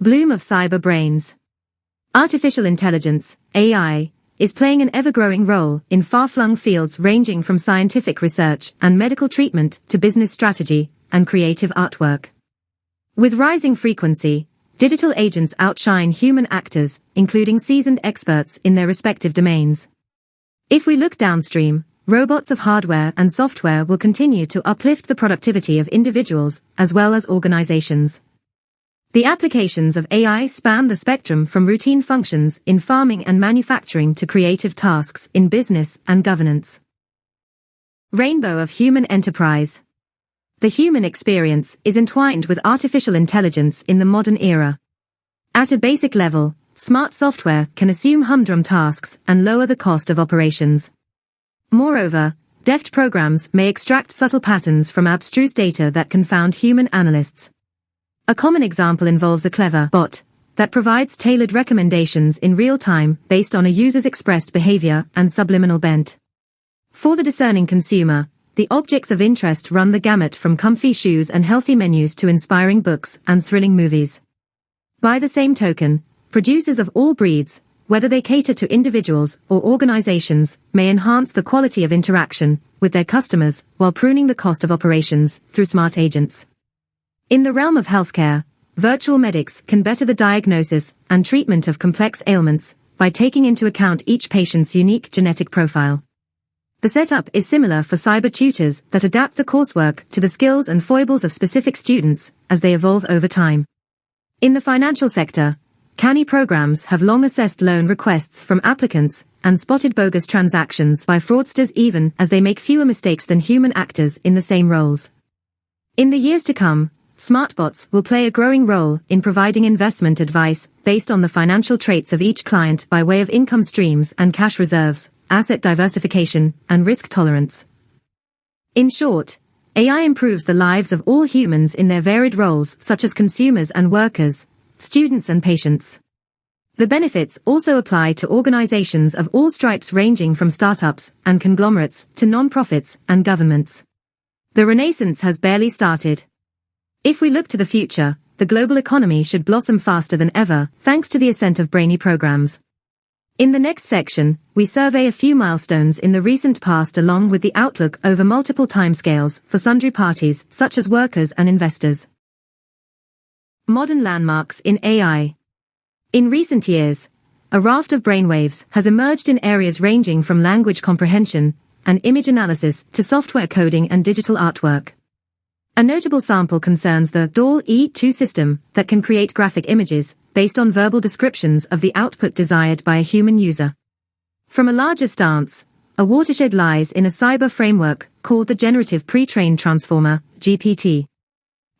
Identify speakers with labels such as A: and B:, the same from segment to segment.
A: Bloom of cyber brains. Artificial intelligence, AI, is playing an ever-growing role in far-flung fields ranging from scientific research and medical treatment to business strategy and creative artwork. With rising frequency, digital agents outshine human actors, including seasoned experts in their respective domains. If we look downstream, robots of hardware and software will continue to uplift the productivity of individuals as well as organizations. The applications of AI span the spectrum from routine functions in farming and manufacturing to creative tasks in business and governance. Rainbow of human enterprise. The human experience is entwined with artificial intelligence in the modern era. At a basic level, smart software can assume humdrum tasks and lower the cost of operations. Moreover, deft programs may extract subtle patterns from abstruse data that confound human analysts. A common example involves a clever bot that provides tailored recommendations in real time based on a user's expressed behavior and subliminal bent. For the discerning consumer, the objects of interest run the gamut from comfy shoes and healthy menus to inspiring books and thrilling movies. By the same token, producers of all breeds, whether they cater to individuals or organizations, may enhance the quality of interaction with their customers while pruning the cost of operations through smart agents. In the realm of healthcare, virtual medics can better the diagnosis and treatment of complex ailments by taking into account each patient's unique genetic profile. The setup is similar for cyber tutors that adapt the coursework to the skills and foibles of specific students as they evolve over time. In the financial sector, canny programs have long assessed loan requests from applicants and spotted bogus transactions by fraudsters even as they make fewer mistakes than human actors in the same roles. In the years to come, smartbots will play a growing role in providing investment advice based on the financial traits of each client by way of income streams and cash reserves, asset diversification, and risk tolerance. In short, AI improves the lives of all humans in their varied roles such as consumers and workers, students and patients. The benefits also apply to organizations of all stripes ranging from startups and conglomerates to non-profits and governments. The renaissance has barely started. If we look to the future, the global economy should blossom faster than ever, thanks to the ascent of brainy programs. In the next section, we survey a few milestones in the recent past along with the outlook over multiple timescales for sundry parties such as workers and investors. Modern landmarks in AI. In recent years, a raft of brainwaves has emerged in areas ranging from language comprehension and image analysis to software coding and digital artwork. A notable sample concerns the DALL-E2 system that can create graphic images based on verbal descriptions of the output desired by a human user. From a larger stance, a watershed lies in a cyber framework called the Generative Pre-trained Transformer, GPT.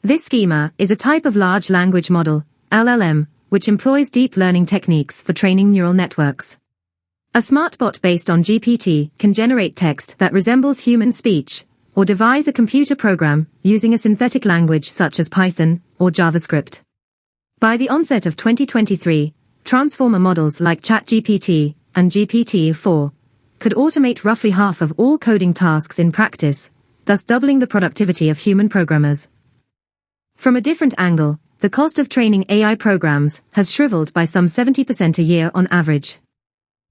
A: This schema is a type of large language model, LLM, which employs deep learning techniques for training neural networks. A smart bot based on GPT can generate text that resembles human speech, or devise a computer program using a synthetic language such as Python or JavaScript. By the onset of 2023, transformer models like ChatGPT and GPT-4 could automate roughly half of all coding tasks in practice, thus doubling the productivity of human programmers. From a different angle, the cost of training AI programs has shriveled by some 70% a year on average.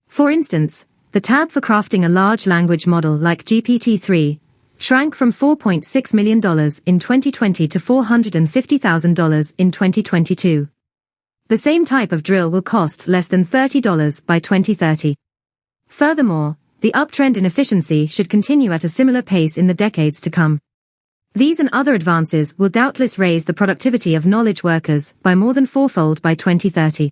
A: For instance, the tab for crafting a large language model like GPT-3 shrank from $4.6 million in 2020 to $450,000 in 2022. The same type of drill will cost less than $30 by 2030. Furthermore, the uptrend in efficiency should continue at a similar pace in the decades to come. These and other advances will doubtless raise the productivity of knowledge workers by more than fourfold by 2030.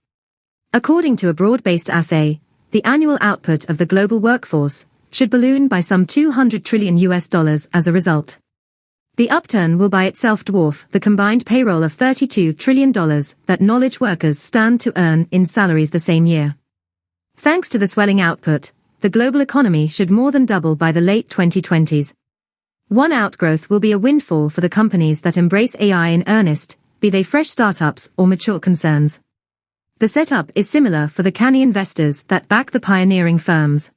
A: According to a broad-based assay, the annual output of the global workforce should balloon by some $200 trillion as a result. The upturn will by itself dwarf the combined payroll of $32 trillion that knowledge workers stand to earn in salaries the same year. Thanks to the swelling output, the global economy should more than double by the late 2020s. One outgrowth will be a windfall for the companies that embrace AI in earnest, be they fresh startups or mature concerns. The setup is similar for the canny investors that back the pioneering firms.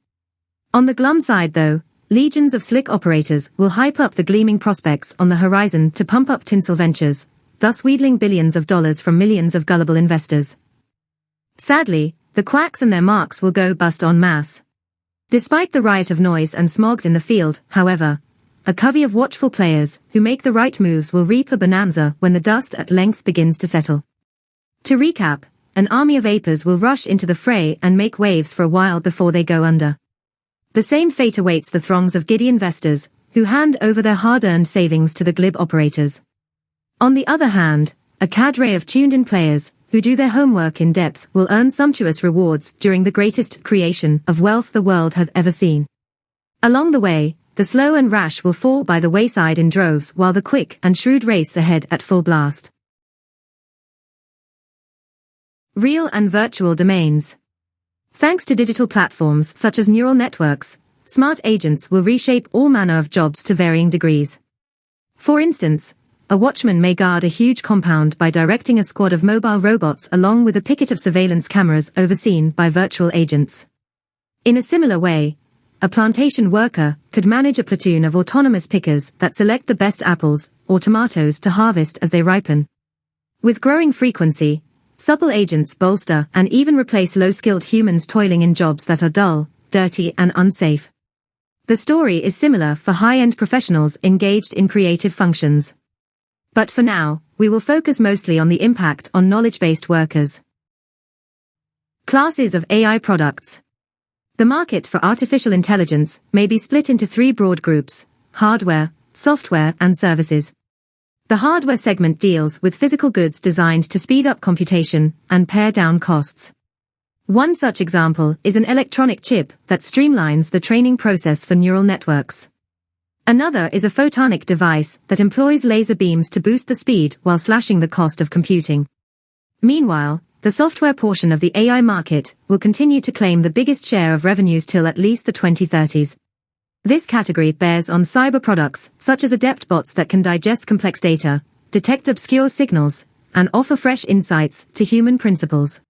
A: On the glum side though, legions of slick operators will hype up the gleaming prospects on the horizon to pump up tinsel ventures, thus wheedling billions of dollars from millions of gullible investors. Sadly, the quacks and their marks will go bust en masse. Despite the riot of noise and smog in the field, however, a covey of watchful players who make the right moves will reap a bonanza when the dust at length begins to settle. To recap, an army of apers will rush into the fray and make waves for a while before they go under. The same fate awaits the throngs of giddy investors who hand over their hard-earned savings to the glib operators. On the other hand, a cadre of tuned-in players who do their homework in depth will earn sumptuous rewards during the greatest creation of wealth the world has ever seen. Along the way, the slow and rash will fall by the wayside in droves while the quick and shrewd race ahead at full blast. Real and virtual domains. Thanks to digital platforms such as neural networks, smart agents will reshape all manner of jobs to varying degrees. For instance, a watchman may guard a huge compound by directing a squad of mobile robots along with a picket of surveillance cameras overseen by virtual agents. In a similar way, a plantation worker could manage a platoon of autonomous pickers that select the best apples or tomatoes to harvest as they ripen. With growing frequency, supple agents bolster and even replace low-skilled humans toiling in jobs that are dull, dirty and unsafe. The story is similar for high-end professionals engaged in creative functions. But for now, we will focus mostly on the impact on knowledge-based workers. Classes of AI products. The market for artificial intelligence may be split into three broad groups: hardware, software, and services. The hardware segment deals with physical goods designed to speed up computation and pare down costs. One such example is an electronic chip that streamlines the training process for neural networks. Another is a photonic device that employs laser beams to boost the speed while slashing the cost of computing. Meanwhile, the software portion of the AI market will continue to claim the biggest share of revenues till at least the 2030s. This category bears on cyber products such as adept bots that can digest complex data, detect obscure signals, and offer fresh insights to human principles.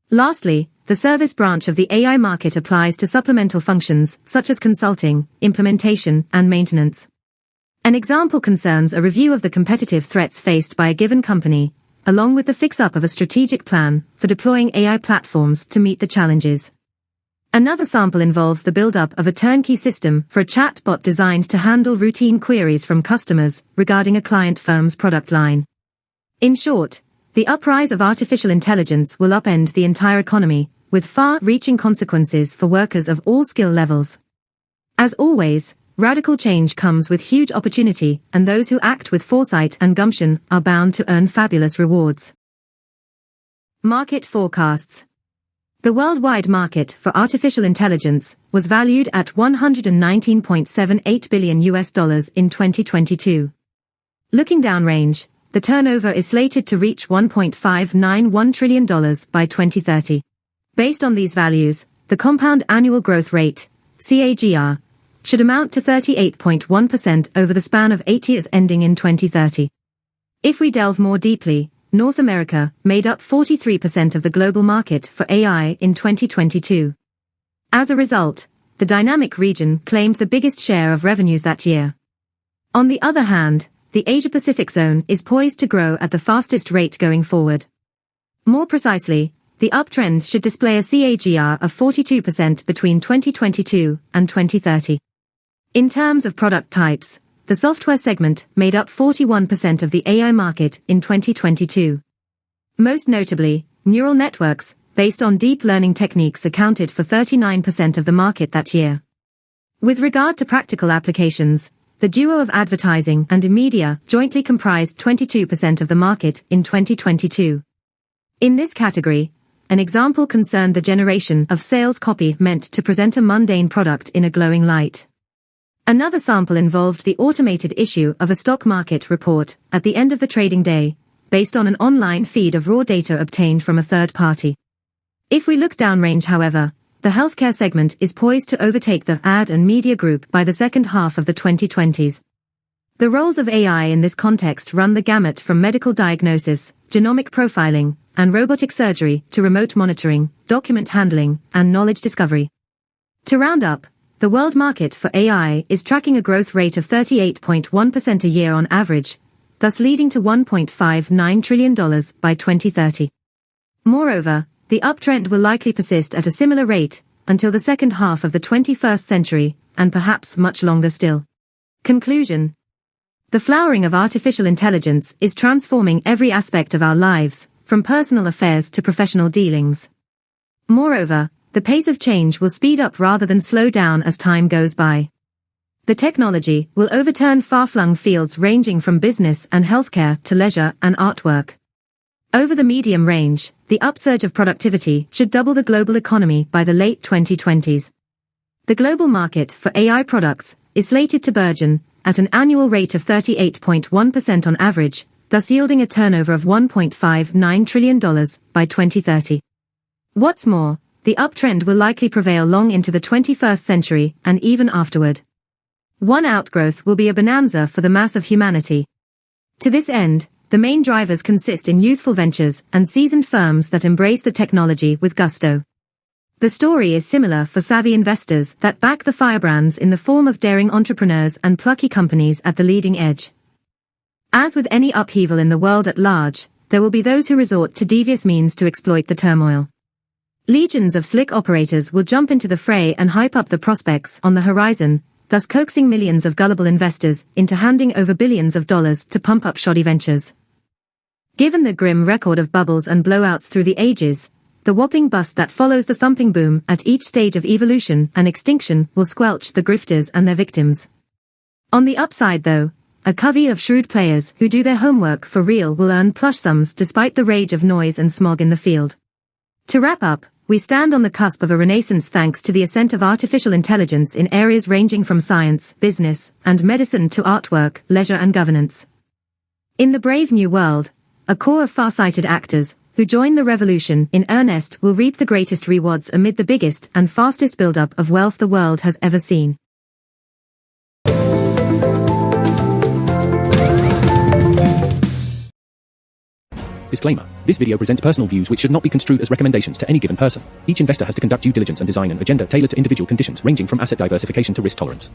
A: Lastly, the service branch of the AI market applies to supplemental functions such as consulting, implementation, and maintenance. An example concerns a review of the competitive threats faced by a given company, along with the fix-up of a strategic plan for deploying AI platforms to meet the challenges. Another sample involves the build-up of a turnkey system for a chatbot designed to handle routine queries from customers regarding a client firm's product line. In short, the uprise of artificial intelligence will upend the entire economy, with far-reaching consequences for workers of all skill levels. As always, radical change comes with huge opportunity, and those who act with foresight and gumption are bound to earn fabulous rewards. Market forecasts. The worldwide market for artificial intelligence was valued at $119.78 billion in 2022. Looking downrange, the turnover is slated to reach $1.591 trillion by 2030. Based on these values, the compound annual growth rate, CAGR, should amount to 38.1% over the span of 8 years ending in 2030. If we delve more deeply, North America made up 43% of the global market for AI in 2022. As a result, the dynamic region claimed the biggest share of revenues that year. On the other hand, the Asia-Pacific zone is poised to grow at the fastest rate going forward. More precisely, the uptrend should display a CAGR of 42% between 2022 and 2030. In terms of product types, the software segment made up 41% of the AI market in 2022. Most notably, neural networks, based on deep learning techniques, accounted for 39% of the market that year. With regard to practical applications, the duo of advertising and media jointly comprised 22% of the market in 2022. In this category, an example concerned the generation of sales copy meant to present a mundane product in a glowing light. Another sample involved the automated issue of a stock market report at the end of the trading day, based on an online feed of raw data obtained from a third party. If we look downrange, however, the healthcare segment is poised to overtake the ad and media group by the second half of the 2020s. The roles of AI in this context run the gamut from medical diagnosis, genomic profiling, and robotic surgery to remote monitoring, document handling, and knowledge discovery. To round up, the world market for AI is tracking a growth rate of 38.1% a year on average, thus leading to $1.59 trillion by 2030. Moreover, the uptrend will likely persist at a similar rate until the second half of the 21st century, and perhaps much longer still. Conclusion. The flowering of artificial intelligence is transforming every aspect of our lives, from personal affairs to professional dealings. Moreover, the pace of change will speed up rather than slow down as time goes by. The technology will overturn far-flung fields ranging from business and healthcare to leisure and artwork. Over the medium range, the upsurge of productivity should double the global economy by the late 2020s. The global market for AI products is slated to burgeon at an annual rate of 38.1% on average, thus yielding a turnover of $1.59 trillion by 2030. What's more, the uptrend will likely prevail long into the 21st century and even afterward. One outgrowth will be a bonanza for the mass of humanity. To this end, the main drivers consist in youthful ventures and seasoned firms that embrace the technology with gusto. The story is similar for savvy investors that back the firebrands in the form of daring entrepreneurs and plucky companies at the leading edge. As with any upheaval in the world at large, there will be those who resort to devious means to exploit the turmoil. Legions of slick operators will jump into the fray and hype up the prospects on the horizon, thus coaxing millions of gullible investors into handing over billions of dollars to pump up shoddy ventures. Given the grim record of bubbles and blowouts through the ages, the whopping bust that follows the thumping boom at each stage of evolution and extinction will squelch the grifters and their victims. On the upside though, a covey of shrewd players who do their homework for real will earn plush sums despite the rage of noise and smog in the field. To wrap up, we stand on the cusp of a renaissance thanks to the ascent of artificial intelligence in areas ranging from science, business, and medicine to artwork, leisure and governance. In the brave new world, a core of far-sighted actors who join the revolution in earnest will reap the greatest rewards amid the biggest and fastest build-up of wealth the world has ever seen.
B: Disclaimer. This video presents personal views which should not be construed as recommendations to any given person. Each investor has to conduct due diligence and design an agenda tailored to individual conditions ranging from asset diversification to risk tolerance.